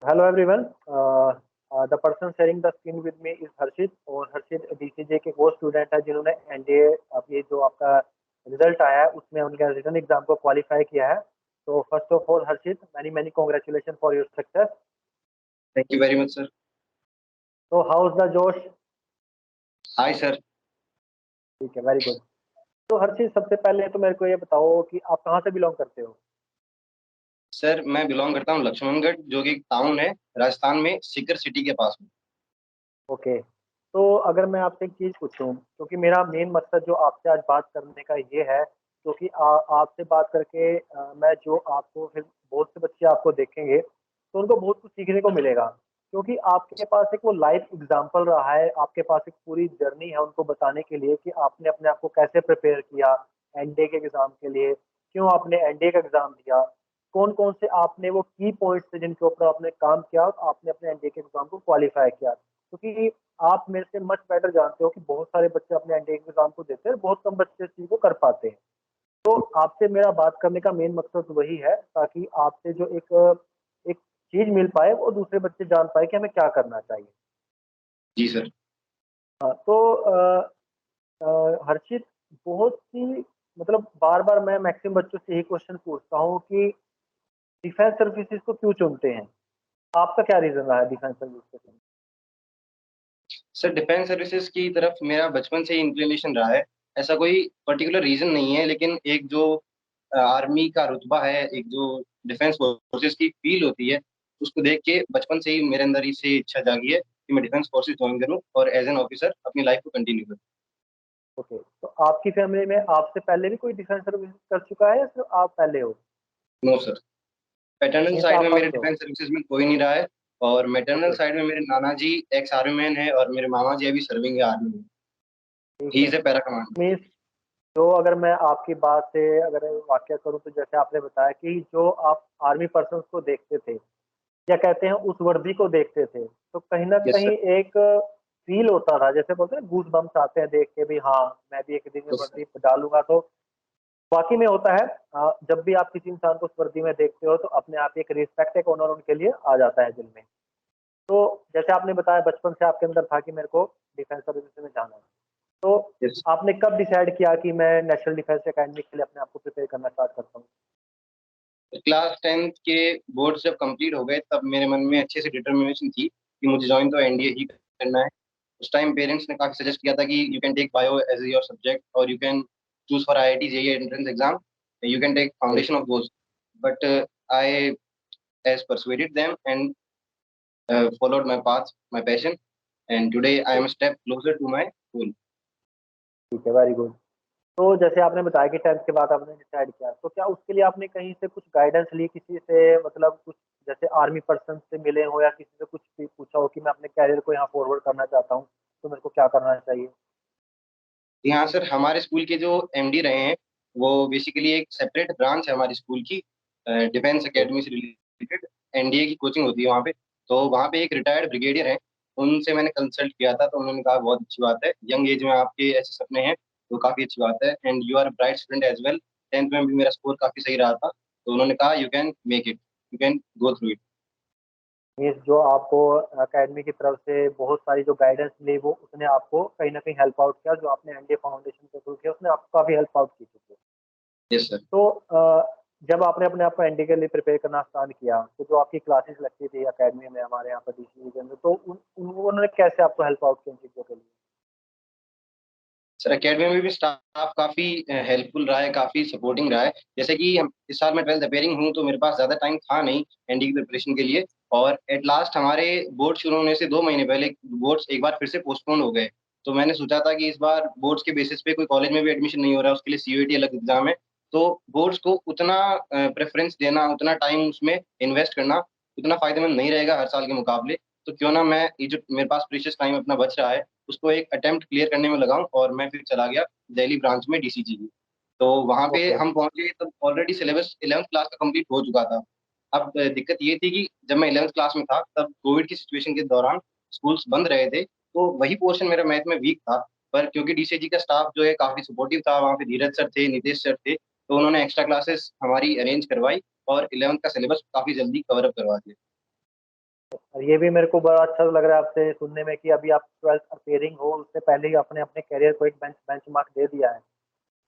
Hello everyone. The person sharing the screen with me is हर्षित और हर्षित डीसीजे के वो student है जिन्होंने एनडीए अभी जो आपका रिजल्ट आया है उसमें उनका रिटन एग्जाम को क्वालिफाई किया है। तो first of all Harshit many many congratulation for your success. Thank you very much, sir. तो हाउ इज द जोश? Hi, sir. ठीक है, वेरी गुड। तो हर्षित सबसे पहले तो मेरे को ये बताओ कि आप कहाँ से बिलोंग करते हो? सर मैं बिलोंग करता हूँ लक्ष्मणगढ़, जो कि एक टाउन है राजस्थान में, सीकर सिटी के पास में। ओके। तो अगर मैं आपसे एक चीज़ पूछूं, क्योंकि मेरा मेन मकसद जो आपसे आज बात करने का ये है, क्योंकि आपसे बात करके मैं जो आपको फिर बहुत से बच्चे आपको देखेंगे तो उनको बहुत कुछ सीखने को मिलेगा, क्योंकि आपके पास एक वो लाइफ एग्जाम्पल रहा है, आपके पास एक पूरी जर्नी है उनको बताने के लिए कि आपने अपने आप को कैसे प्रिपेयर किया एनडीए के एग्जाम के लिए, क्यों आपने एनडीए का एग्जाम दिया, कौन कौन से आपने वो की पॉइंट्स थे जिनके ऊपर आपने काम किया और आपने अपने एनडीए के एग्जाम को क्वालिफाई किया, क्योंकि आप मेरे से मच बेटर जानते हो कि बहुत सारे बच्चे अपने एनडीए के एग्जाम को देते हैं, बहुत कम बच्चे इस चीज को कर पाते हैं। तो आपसे मेरा बात करने का मेन मकसद वही है, ताकि आपसे जो एक एक चीज मिल पाए वो दूसरे बच्चे जान पाए कि हमें क्या करना चाहिए। जी सर। हाँ, तो हर्षित, बहुत सी मतलब बार बार मैं मैक्सिमम बच्चों से यही क्वेश्चन पूछता हूँ कि डिफेंस सर्विसेज को क्यों चुनते हैं? आपका क्या रीजन रहा है डिफेंस सर्विस को चुनने सर डिफेंस सर्विसेज की तरफ मेरा बचपन से ही इंक्लिनेशन रहा है। ऐसा कोई पर्टिकुलर रीजन नहीं है, लेकिन एक जो आर्मी का रुतबा है, एक जो डिफेंस फोर्सेस की फील होती है, उसको देख के बचपन से ही मेरे अंदर इससे इच्छा जागी है कि मैं डिफेंस फोर्सेस ज्वाइन करूं और एज एन ऑफिसर अपनी लाइफ को कंटिन्यू करूं। ओके, तो आपकी फैमिली में आपसे पहले भी कोई डिफेंस सर्विस कर चुका है या सिर्फ आप पहले हो? No sir, paternal means side आप में मेरे फर्स्ट हो। डिफेंस सर्विसेज में कोई नहीं रहा है। और मैटरनल ओके, साइड में मेरे नाना जी एक्स आर्मी मैन है और मेरे मामा जी अभी सर्विंग है आर्मी में। ठीक ही है। Is a para commander. Means जो अगर मैं आपकी बात से अगर वाक्य करूं तो जैसे आपने बताया कि जो आप आर्मी पर्सन को देखते थे या कहते हैं उस वर्दी को देखते थे, तो कहीं ना यस सर। कहीं एक फील होता था, जैसे बोलते हैं गूज बम्स आते हैं देख के भी, हाँ मैं भी एक दिन में यस सर। वर्दी डालूंगा। तो वाकई में होता है। जब भी आप किसी इंसान को उस वर्दी में देखते हो तो अपने आप एक रिस्पेक्ट एक ऑनर उनके लिए आ जाता है दिल में। तो जैसे आपने बताया बचपन से आपके अंदर था कि मेरे को डिफेंस सर्विसेज में जाना है, तो यस। आपने कब डिसाइड किया कि मैं नेशनल डिफेंस एकेडमी के लिए अपने आप को प्रिपेयर करना स्टार्ट करता हूँ? क्लास 10th के बोर्ड जब कंप्लीट हो गए, तब मेरे मन में अच्छे से डिटर्मिनेशन थी कि मुझे ज्वाइन तो एनडीए ही करना है। उस टाइम पेरेंट्स ने काफी सजेस्ट किया था कि you can take bio as your subject और you can choose for IIT JEE entrance exam, you can take Okay. Foundation of those. But I as persuaded them and followed my path, my passion, and today I am a step closer to my goal. ठीक है, very good. तो जैसे आपने बताया कि 10th के बाद आपने डिसाइड किया, तो क्या उसके लिए आपने कहीं से कुछ गाइडेंस ली, किसी से मतलब कुछ जैसे आर्मी पर्सन से मिले हो या किसी से कुछ भी पूछा हो कि मैं अपने कैरियर को यहाँ फॉरवर्ड करना चाहता हूँ तो मेरे को क्या करना चाहिए? यहाँ सर हमारे स्कूल के जो एमडी रहे हैं, वो बेसिकली एक सेपरेट ब्रांच है हमारी स्कूल की, डिफेंस ओके। एकेडमी से रिलेटेड। एनडीए की कोचिंग होती है वहाँ पे। तो वहाँ पे एक रिटायर्ड ब्रिगेडियर है, उनसे मैंने कंसल्ट किया था, तो उन्होंने कहा बहुत अच्छी बात है, यंग एज में आपके ऐसे सपने हैं, तो काफ़ी अच्छी बात है, and you are bright student as well. 10th में भी मेरा स्कोर काफ़ी सही रहा था, तो उन्होंने कहा you can make it, you can go through it. Means जो आपको एकेडमी की तरफ से बहुत सारी जो गाइडेंस मिली वो उसने आपको कहीं ना कहीं हेल्प आउट किया, जो आपने एनडीए फाउंडेशन के थ्रू किया उसने आपको काफी हेल्प आउट की थी। Yes sir. तो जब आपने अपने आप को एनडीए के लिए प्रिपेयर करना स्टार्ट किया तो जो आपकी क्लासेस लगती थी एकेडमी में हमारे यहाँ पर डीसी के अंदर, तो उन्होंने कैसे आपको हेल्प आउट किया इन चीज़ों के लिए? सर एकेडमी में भी स्टाफ काफी हेल्पफुल रहा है, काफी सपोर्टिंग रहा है। जैसे कि इस साल मैं 12th अपेयरिंग हूँ, तो मेरे पास ज्यादा टाइम था नहीं एनडी की प्रिपरेशन के लिए। और एट लास्ट हमारे बोर्ड शुरू होने से 2 महीने पहले बोर्ड्स एक बार फिर से पोस्टपोन हो गए। तो मैंने सोचा था कि इस बार बोर्ड्स के बेसिस पे कोई कॉलेज में भी एडमिशन नहीं हो रहा है, उसके लिए सीयूईटी अलग एग्जाम है। तो बोर्ड्स को उतना प्रेफरेंस देना, उतना टाइम उसमें इन्वेस्ट करना उतना फायदेमंद नहीं रहेगा हर साल के मुकाबले। तो क्यों ना मैं ये जो मेरे पास प्रीशियस टाइम अपना बच रहा है, उसको एक अटेम्प्ट क्लियर करने में लगाऊं, और मैं फिर चला गया दिल्ली ब्रांच में डीसीजी की। तो वहां पे ओके। हम पहुंचे तब ऑलरेडी सिलेबस 11th क्लास का कंप्लीट हो चुका था। अब दिक्कत ये थी कि जब मैं 11th क्लास में था तब कोविड की सिचुएशन के दौरान स्कूल्स बंद रहे थे, तो वही पोर्शन मेरा मैथ में वीक था। पर क्योंकि डीसीजी का स्टाफ जो है काफी सपोर्टिव था, वहाँ पे धीरज सर थे, नितेश सर थे, तो उन्होंने एक्स्ट्रा क्लासेस हमारी अरेंज करवाई और 11th का सिलेबस काफी जल्दी कवर अप करवा दिया। और ये भी मेरे को बड़ा अच्छा लग रहा है आपसे सुनने में कि अभी आप 12th अपियरिंग हो, उससे पहले ही आपने अपने करियर को एक बेंचमार्क दे दिया है।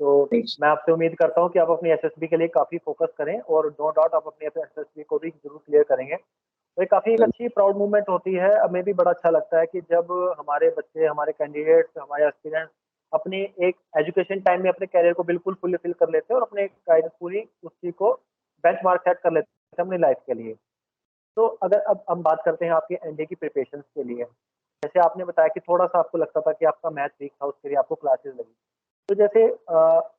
तो मैं आपसे उम्मीद करता हूँ कि आप अपनी एसएसबी के लिए काफ़ी फ़ोकस करें और नो डाउट आप अपनी एसएसबी को भी ज़रूर क्लियर करेंगे। तो ये काफ़ी एक अच्छी प्राउड मोमेंट होती है। हमें भी बड़ा अच्छा लगता है कि जब हमारे बच्चे, हमारे कैंडिडेट्स, हमारे एस्पिरेंट्स अपनी एक एजुकेशन टाइम में अपने करियर को बिल्कुल फुलफिल कर लेते हैं और अपने गाइड पूरी उस चीज़ को बेंचमार्क सेट कर लेते हैं अपनी लाइफ के लिए। तो अगर अब हम बात करते हैं आपके एनडीए की प्रिपरेशंस के लिए, जैसे आपने बताया कि थोड़ा-सा आपको लगता था कि आपका मैथ वीक था, उसके लिए आपको क्लासेस लगी। तो जैसे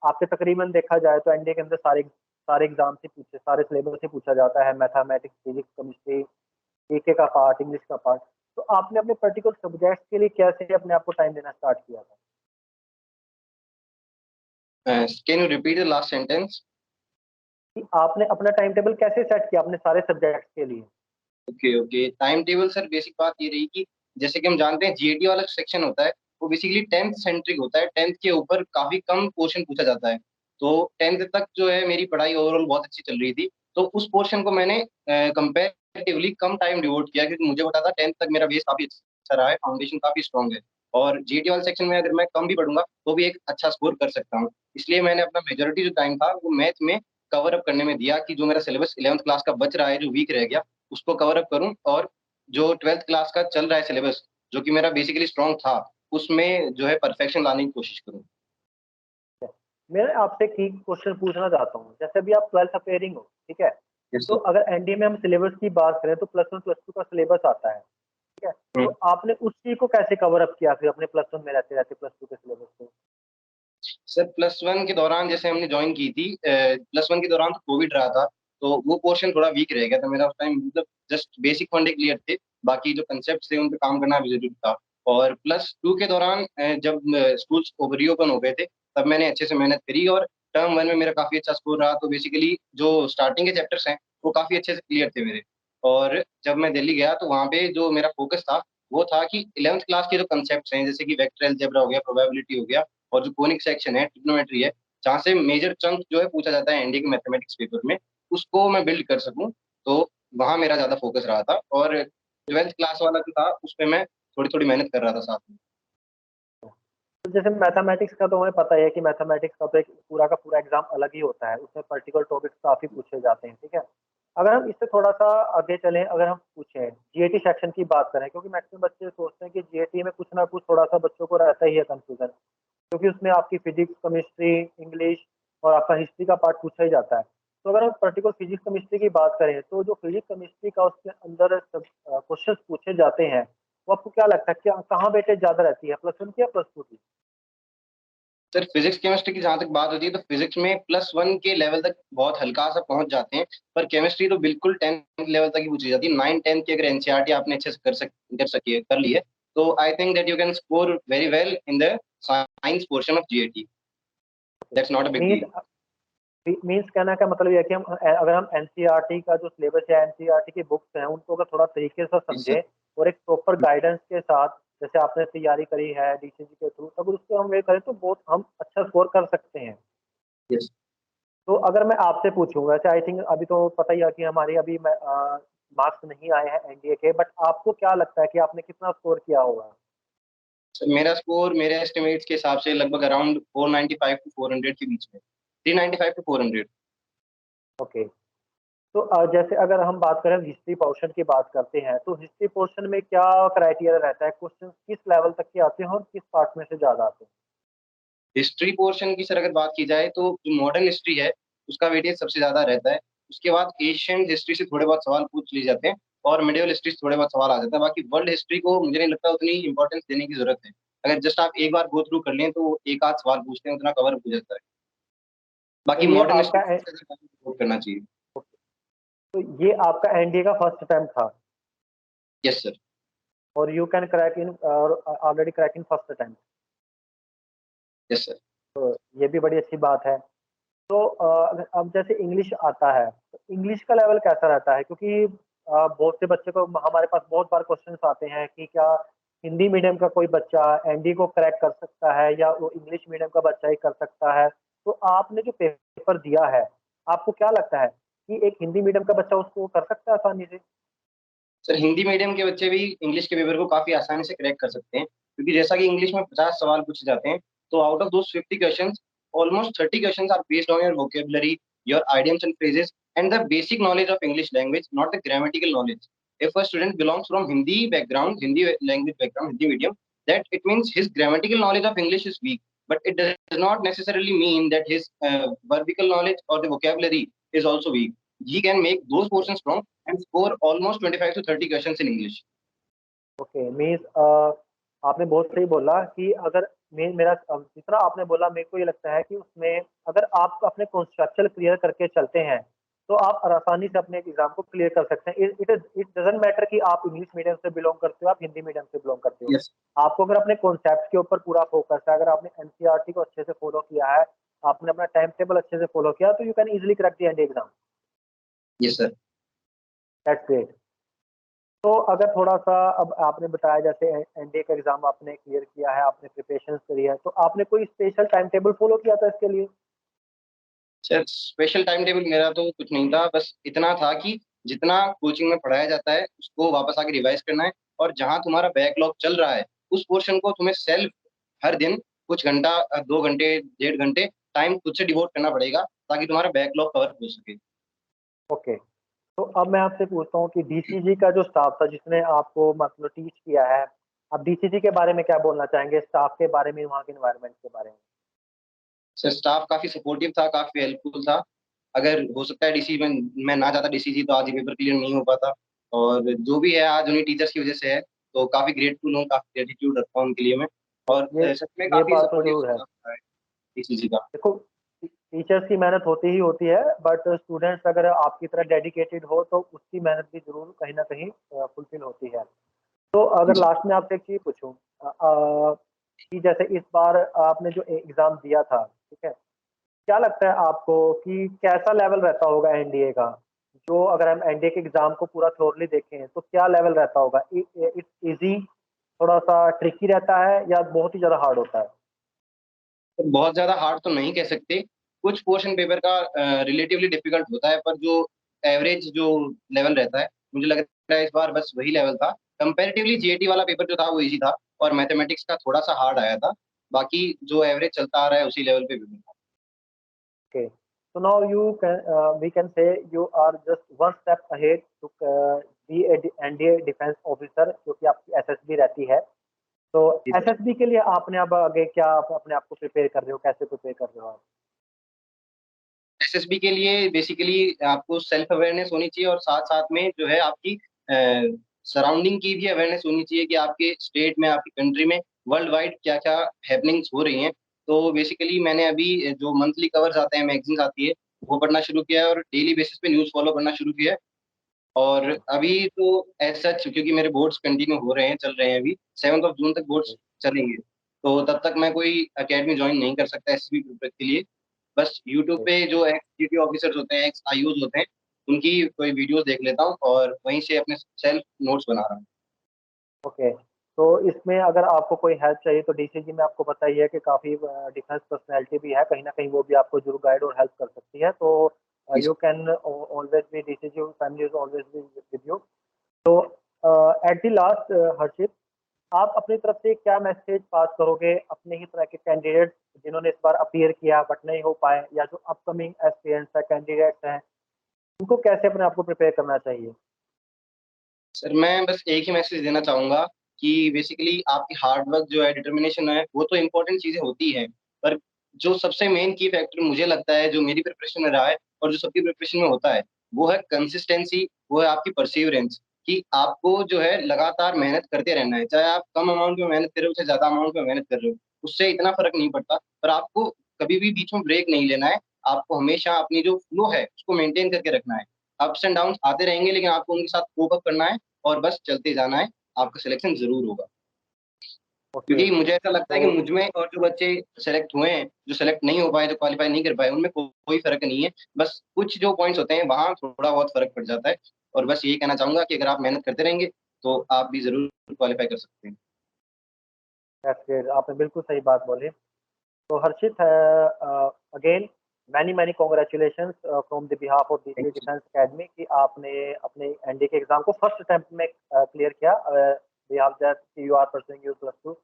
आपके तकरीबन देखा जाए तो एनडीए के अंदर सारे सारे एग्ज़ाम से पूछे सारे सिलेबस से पूछा जाता है, मैथमेटिक्स, फिज़िक्स, केमिस्ट्री, जीके का पार्ट, इंग्लिश का पार्ट। तो आपने अपने पर्टिकुलर सब्जेक्ट्स के लिए कैसे अपने आप को टाइम देना स्टार्ट किया था? Can you repeat the last sentence? कि आपने अपना टाइम टेबल कैसे सेट किया अपने सारे सब्जेक्ट्स के लिए? Okay, okay. Time table sir basic बात ये रही कि जैसे कि हम जानते हैं जीएटी वाला सेक्शन होता है, वो बेसिकली 10th सेंट्रिक होता है। 10th के ऊपर काफ़ी कम पोर्शन पूछा जाता है। तो 10th तक जो है मेरी पढ़ाई ओवरऑल बहुत अच्छी चल रही थी। तो उस पोर्शन को मैंने कंपैरेटिवली कम टाइम डिवोट किया क्योंकि मुझे पता था 10th तक मेरा बेस काफ़ी अच्छा रहा है, फाउंडेशन काफ़ी स्ट्रॉन्ग है। और जीएटी वाले सेक्शन में अगर मैं कम भी पढ़ूँगा, तो भी एक अच्छा स्कोर कर सकता हूँ। इसलिए मैंने अपना मेजॉरिटी जो टाइम था, वो मैथ में कवर अप करने में दिया कि जो मेरा सिलेबस 11th क्लास का बच रहा है, जो वीक रह गया, उसको कवर अप करूँ और जो 12th क्लास का चल रहा है सिलेबस, जो कि मेरा बेसिकली स्ट्रॉन्ग था, उसमें जो है परफेक्शन लाने की कोशिश करूँ। मैं आपसे एक ही क्वेश्चन पूछना चाहता हूँ। जैसे अभी आप 12th अपियरिंग हो, ठीक है? यस तो सर। अगर एनडीए में हम सिलेबस की बात करें तो प्लस 1, प्लस 2 का सिलेबस आता है, ठीक है? हुँ। तो आपने उस चीज़ को कैसे कवर अप किया फिर अपने प्लस 1 में रहते-रहते प्लस 2 के सिलेबस को? सर प्लस 1 के दौरान जैसे हमने जॉइन की थी प्लस 1 के दौरान तो कोविड रहा था, तो वो पोर्शन थोड़ा वीक रह गया था मेरा उस टाइम मतलब जस्ट बेसिक फंडे क्लियर थे, बाकी जो कांसेप्ट्स थे उन पे काम करना भी ज़रूरी था। और प्लस 2 के दौरान जब स्कूल्स रीओपन हो गए थे, तब मैंने अच्छे से मेहनत करी और टर्म 1 में मेरा काफ़ी अच्छा स्कोर रहा, तो बेसिकली जो स्टार्टिंग के चैप्टर्स हैं, वो काफ़ी अच्छे से क्लियर थे मेरे। और जब मैं दिल्ली गया तो वहाँ पे जो मेरा फ़ोकस था, वो था कि 11th क्लास के जो कांसेप्ट्स हैं, जैसे कि वेक्टर अलजेब्रा हो गया, प्रोबेबिलिटी हो गया और जो कोनिक सेक्शन है, ट्रिग्नोमेट्री है, जहाँ से मेजर चंक जो है पूछा जाता है एनडीए के मैथमेटिक्स पेपर में, उसको मैं बिल्ड कर सकूँ, तो वहाँ मेरा ज़्यादा फ़ोकस रहा था और 12th क्लास वाला जो था, उसपे मैं थोड़ी-थोड़ी मेहनत कर रहा था साथ में। तो जैसे मैथमेटिक्स का तो हमें पता ही है कि मैथमेटिक्स का तो एक पूरा का पूरा एग्ज़ाम अलग ही होता है, उसमें पर्टिकुलर टॉपिक्स काफ़ी पूछे जाते हैं, ठीक है? अगर हम इससे थोड़ा-सा आगे चलें, अगर हम पूछें जीएटी सेक्शन की बात करें क्योंकि मैक्सिमम बच्चे सोचते हैं कि जीएटी में कुछ ना कुछ थोड़ा-सा बच्चों को रहता ही है कन्फ्यूज़न क्योंकि उसमें आपकी फिज़िक्स, केमिस्ट्री, इंग्लिश और आपका हिस्ट्री का पार्ट पूछा ही जाता है। तो अगर हम पर्टिकुलर फिज़िक्स, केमिस्ट्री की बात करें, तो जो फिज़िक्स, केमिस्ट्री का उसके अंदर सब क्वेश्चन्स पूछे जाते हैं, वो आपको क्या लगता है क्या कहाँ वेटेज ज़्यादा रहती है, प्लस 1 की या प्लस 2 की? सर फिज़िक्स, केमिस्ट्री की जहाँ तक बात होती है, तो फिज़िक्स में प्लस 1 के लेवल तक बहुत हल्का-सा पहुँच जाते हैं, पर केमिस्ट्री तो बिल्कुल 10th लेवल तक ही पूछी जाती है। 9-10 की अगर एनसीईआरटी आपने अच्छे से कर ली है, तो I think that you can score very well in the science portion of GAT. That's not a big means deal. Means कहने का मतलब ये है कि हम अगर हम एनसीईआरटी का जो सिलेबस है, एनसीईआरटी की बुक्स हैं, उनको अगर थोड़ा तरीके से यस सर। समझें और एक प्रॉपर गाइडेंस के साथ, जैसे आपने तैयारी करी है डीसीजी के थ्रू, अगर उसको हम ये करें तो बहुत हम अच्छा स्कोर कर सकते हैं। यस। तो अगर मैं आपसे पूछूँ वैसे आई थिंक अभी तो पता ही है कि हमारी अभी मार्क्स नहीं आए हैं एनडीए के, बट आपको क्या लगता है कि आपने कितना स्कोर किया होगा? सर मेरा स्कोर मेरे एस्टिमेट्स के हिसाब से लगभग अराउंड 495 टू 400 के बीच में। 395 टू 400। ओके। तो जैसे अगर हम बात करें हिस्ट्री पोर्शन की बात करते हैं, तो हिस्ट्री पोर्शन में क्या क्राइटेरिया रहता है? क्वेश्चन किस लेवल तक के आते हैं और किस पार्ट में से ज़्यादा आते हैं? हिस्ट्री पोर्शन की सर अगर बात की जाए तो जो मॉडर्न हिस्ट्री है, उसका वेटेज सबसे ज़्यादा रहता है। उसके बाद एशियन हिस्ट्री से थोड़े बहुत सवाल पूछ लिए जाते हैं और मिडिवल हिस्ट्री से थोड़े बहुत सवाल आ जाते हैं। बाकी वर्ल्ड हिस्ट्री को मुझे नहीं लगता उतनी इम्पोर्टेंस देने की ज़रूरत है। अगर जस्ट आप एक बार गो थ्रू कर लें तो एक आध सवाल पूछते हैं, उतना कवर हो जाता है। तो बाकी ये मॉडर्न हिस्ट्री आपका को सबसे ज़्यादा सपोर्ट करना चाहिए। तो ये आपका एनडीए का फर्स्ट अटेम्प्ट था यस सर। और यू कैन क्रैक इन और already crack in first attempt. Yes sir. तो ये भी बड़ी अच्छी बात है। तो अब जैसे इंग्लिश आता है, तो इंग्लिश का लेवल कैसा रहता है? क्योंकि बहुत से बच्चे को हमारे पास बहुत बार क्वेश्चन्स आते हैं कि क्या हिंदी मीडियम का कोई बच्चा एनडी को क्रैक कर सकता है या वो इंग्लिश मीडियम का बच्चा ही कर सकता है? तो आपने जो पेपर दिया है, आपको क्या लगता है कि एक हिंदी मीडियम का बच्चा उसको कर सकता है आसानी से? सर हिंदी मीडियम के बच्चे भी इंग्लिश के पेपर को काफी आसानी से क्रैक कर सकते हैं, क्योंकि जैसा कि इंग्लिश में 50 सवाल पूछे जाते हैं, तो out of those 50 questions, almost 30 questions are based on your vocabulary, your idioms and phrases, and the basic knowledge of English language, not the grammatical knowledge. If a student belongs from Hindi background, Hindi language background, Hindi medium, that it means his grammatical knowledge of English is weak. But it does not necessarily mean that his verbical knowledge or the vocabulary is also weak. He can make those portions strong and score almost 25 to 30 questions in English. Okay, means आपने बहुत सही बोला कि अगर मेरा जितना आपने बोला, मेरे को ये लगता है कि उसमें अगर आप अपने कॉन्सेप्चुअल क्लियर करके चलते हैं, तो आप आसानी से अपने एग्जाम को क्लियर कर सकते हैं। इट डजंट मैटर कि आप इंग्लिश मीडियम से बिलोंग करते हो, आप हिंदी मीडियम से बिलोंग करते हो। Yes. आपको अगर अपने कॉन्सेप्ट के ऊपर पूरा फोकस है, अगर आपने एनसीईआरटी को अच्छे से फॉलो किया है, आपने अपना टाइम टेबल अच्छे से फॉलो किया, तो you can easily crack the end exam. Yes, sir. That's great. तो अगर थोड़ा-सा अब आपने बताया जैसे एनडीए का एग्ज़ाम आपने क्लियर किया है, आपने प्रिपरेशंस करी है, तो आपने कोई स्पेशल टाइम टेबल फ़ॉलो किया था इसके लिए? सर स्पेशल टाइम टेबल मेरा तो कुछ नहीं था, बस इतना था कि जितना कोचिंग में पढ़ाया जाता है उसको वापस आके रिवाइज करना है, और जहाँ तुम्हारा बैकलॉग चल रहा है उस पोर्शन को तुम्हें सेल्फ हर दिन कुछ घंटा 2 घंटे, 1.5 घंटे टाइम खुद से डिवोट करना पड़ेगा, ताकि तुम्हारा बैकलॉग कवर हो सके। ओके, तो अब मैं आपसे पूछता हूँ कि डीसीजी का जो स्टाफ था जिसने आपको मतलब टीच किया है, आप डीसीजी के बारे में क्या बोलना चाहेंगे? स्टाफ के बारे में, वहाँ के एनवायरनमेंट के बारे में? सर स्टाफ काफ़ी सपोर्टिव था, काफ़ी हेल्पफुल था। अगर हो सकता है डीसी में मैं ना जाता डीसीजी, तो आज ये पेपर क्लियर नहीं हो पाता, और जो भी है आज उन्हीं टीचर्स की वजह से है, तो काफ़ी ग्रेटफुल हूँ, काफ़ी ग्रेटिट्यूड रखता हूँ उनके लिए मैं, और ये सच में ये काफ़ी बात तो सपोर्टिव ज़रूर है। स्टाफ रहा है डीसीजी का। देखो, टीचर्स की मेहनत होती ही होती है, बट स्टूडेंट्स अगर आपकी तरह डेडिकेटेड हो, तो उसकी मेहनत भी ज़रूर कहीं न कहीं फुलफिल होती है। तो अगर जी। लास्ट में आपसे एक चीज़ पूछूँ कि जैसे इस बार आपने जो एग्ज़ाम दिया था, ठीक है? क्या लगता है आपको कि कैसा लेवल रहता होगा एनडीए का? जो अगर हम एनडीए के एग्ज़ाम को पूरा थॉरली देखें, तो क्या लेवल रहता होगा? इट्स ईज़ी, थोड़ा-सा ट्रिकी रहता है या बहुत ही ज़्यादा हार्ड होता है? तो बहुत ज़्यादा हार्ड तो नहीं कह सकते, कुछ पोर्शन पेपर का रिलेटिवली डिफ़िकल्ट होता है, पर जो एवरेज जो लेवल रहता है, मुझे लग रहा है इस बार बस वही लेवल था। कंपैरेटिवली जीएटी वाला पेपर जो था वो ईज़ी था, और मैथमेटिक्स का थोड़ा-सा हार्ड आया था। बाकी जो एवरेज चलता आ रहा है उसी लेवल पे पेपर था। Okay. So now we can say you are just one step ahead to be a NDA defence officer, क्योंकि आपकी एसएसबी रहती है। तो जी सर। एसएसबी के लिए आपने अब आगे क्या आप अपने आप को प्रिपेयर कर रहे हो? कैसे प्रिपेयर कर रहे हो आप? एसएसबी के लिए बेसिकली आपको सेल्फ अवेयरनेस होनी चाहिए, और साथ-साथ में जो है आपकी सराउंडिंग की भी अवेयरनेस होनी चाहिए कि आपके स्टेट में, आपकी कंट्री में वर्ल्ड वाइड क्या-क्या हैपनिंग्स हो रही हैं। तो बेसिकली मैंने अभी जो मंथली कवर्स आते हैं, मैगज़ीन्स आती है, वो पढ़ना शुरू किया है, और डेली बेसिस पे न्यूज़ फॉलो करना शुरू किया है। और अभी तो एज़ सच क्योंकि मेरे बोर्ड्स कंटिन्यू हो रहे हैं, चल रहे हैं अभी, 7th ऑफ जून तक बोर्ड्स चलेंगे। तो तब तक मैं कोई अकेडमी जॉइन नहीं कर सकता एसएसबी प्रिपेयर के लिए। बस यूट्यूब पे जो एक्स जीटी ऑफिसर्स होते हैं, एक्स आईओज़ होते हैं, उनकी कोई वीडियोज़ देख लेता हूँ, और वहीं से अपने सेल्फ नोट्स बना रहा हूँ। ओके, तो इसमें अगर आपको कोई हेल्प चाहिए, तो डीसीजी में आपको पता ही है कि काफ़ी डिफेंस पर्सनैलिटी भी है, कहीं न कहीं वो भी आपको ज़रूर गाइड और हेल्प कर सकती है। तो जी you sir. Can always be DCG family is always be with you. तो एट द लास्ट हर्षित, आप अपनी तरफ से क्या मैसेज पास करोगे अपने ही तरह के कैंडिडेट्स जिन्होंने इस बार अपीयर किया बट नहीं हो पाए, या जो अपकमिंग एस्पिरेंट्स हैं, कैंडिडेट्स हैं, उनको कैसे अपने आप को प्रिपेयर करना चाहिए? सर मैं बस एक ही मैसेज देना चाहूँगा कि बेसिकली आपकी हार्ड वर्क जो है, डिटर्मिनेशन है, वो तो इम्पोर्टेंट चीज़ें होती हैं। पर जो सबसे मेन की फैक्टर मुझे लगता है, जो मेरी प्रिपरेशन में रहा है और जो सबकी प्रिपरेशन में होता है, वो है कंसिस्टेंसी, वो है आपकी परसिवरेंस, कि आपको जो है लगातार मेहनत करते रहना है। चाहे आप कम अमाउंट में मेहनत कर रहे हो, चाहे ज़्यादा अमाउंट में मेहनत कर रहे हो, उससे इतना फ़र्क नहीं पड़ता। पर आपको कभी भी बीच में ब्रेक नहीं लेना है। आपको हमेशा अपनी जो फ्लो है, उसको मेंटेन करके रखना है। अप्स एंड डाउन्स आते रहेंगे, लेकिन आपको उनके साथ कोप अप करना है, और बस चलते जाना है, आपका सिलेक्शन ज़रूर होगा। ओके, क्योंकि मुझे ऐसा लगता है तो कि मुझ में और जो बच्चे सेलेक्ट हुए हैं, जो सेलेक्ट नहीं हो पाए, जो क्वालीफाई नहीं कर पाए, उनमें कोई फ़र्क नहीं है। बस कुछ जो पॉइंट्स होते हैं, वहाँ थोड़ा बहुत फ़र्क पड़ जाता है, और बस यही कहना चाहूँगा कि अगर आप मेहनत करते रहेंगे, तो आप भी ज़रूर क्वालीफाई कर सकते हैं। दैट्स ग्रेट, आपने बिल्कुल सही बात बोली। तो Harshit, again many congratulation from the behalf of DCA defence academy कि आपने अपने एनडी के एग्जाम को फर्स्ट अटेम्प्ट में क्लियर किया। We have that you are pursuing your +2,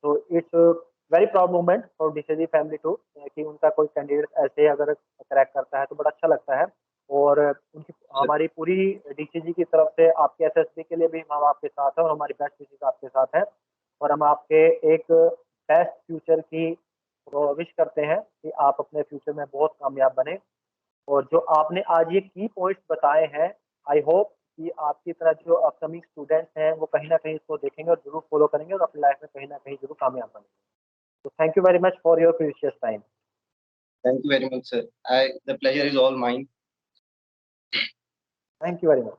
so it's a very proud moment for DCG family too कि उनका कोई कैंडिडेट ऐसे अगर क्रैक करता है तो बड़ा अच्छा लगता है। और उनकी हमारी पूरी DCG की तरफ से आपके SSB के लिए भी हम आपके साथ हैं और हमारी बेस्ट विशेस आपके साथ हैं और हम आपके एक बेस्ट फ्यूचर की विश करते हैं कि आप अपने फ्यूचर में बहुत कामयाब बने। और जो आपने आज ये की पॉइंट्स बताए हैं, आई होप कि आपकी तरह जो अपकमिंग स्टूडेंट्स हैं वो कहीं ना कहीं इसको देखेंगे और जरूर फॉलो करेंगे और अपनी लाइफ में कहीं ना कहीं जरूर कामयाब बनेंगे। तो thank you very much for your precious time. Thank you very much, sir. The pleasure is all mine. Thank you very much.